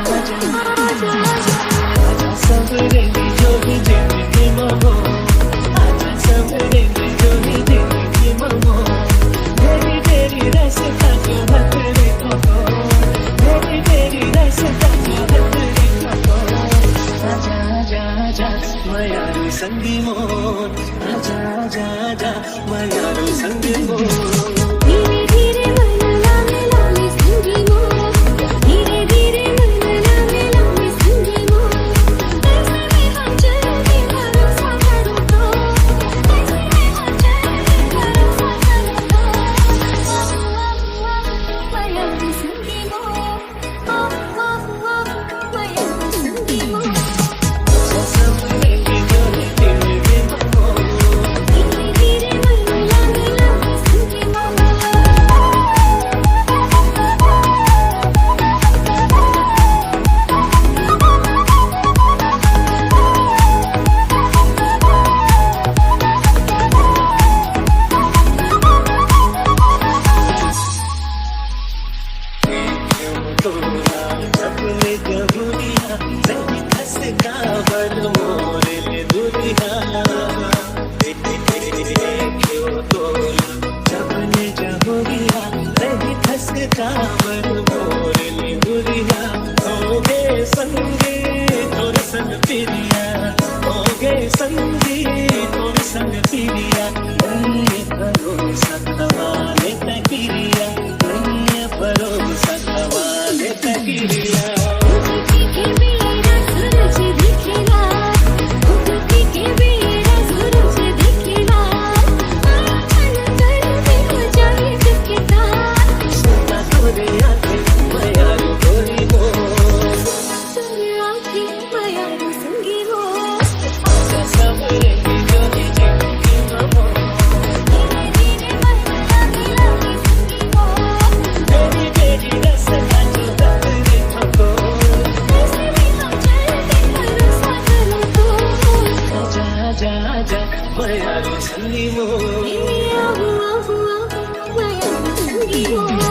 आजा सवरेंगी जो भी जिंदगी ममो, आजा सवरेंगी जो भी जिंदगी ममो, तेरी तेरी रास्ता जो हथरे ठोको, तेरी तेरी रास्ता जो हथरे ठोको। आजा आजा आजा मयारू संगी मोर, आजा आजा आजा मयारू संगी मोर। धीरे धीरे मन लागे लागे संगी मोर, धीरे धीरे मन लागे लागे संगी मोर। कैसे में हम चलते भरोसा करो तो, कैसे में हम चलते भरोसा करो तो। मयारू संगी मोर, मयारू संगी मोर। आजा सवरेंगी जो भी जिंदगी ममो, धीरे धीरे मन लागे लागे संगी मोर। तोरा अपने जबुरिया नहीं खसका बन मोरे दुरिया, क्यों तोरा अपने जबुरिया नहीं खसका बन मोरे दुरिया। होगे संगी तोर संग पिरिया, होगे संगी तोर संग पिरिया। नहीं भरोसा खवाले तकिरिया, नहीं भरोसा खवाले तकिरिया। उगती के बेरा सूरज दिखेगा, उगती के बेरा सूरज दिखेगा। आँखन कर दे हो जाए जग तार, सोना तोरे आँखें मयारू गोरी मोर, तोरे आँखें मयारू संगी मोर। आजा सवरेंगी जो भी जिंदगी ममो, धीरे धीरे मन लागे लागे संगी मोर। तेरी तेरी रास्ता जो हथरे ठोको, कैसे में हम चलते भरोसा करो तो। आजा आजा आजा मयारू संगी मोर। आओ आओ आओ मयारू संगी मोर।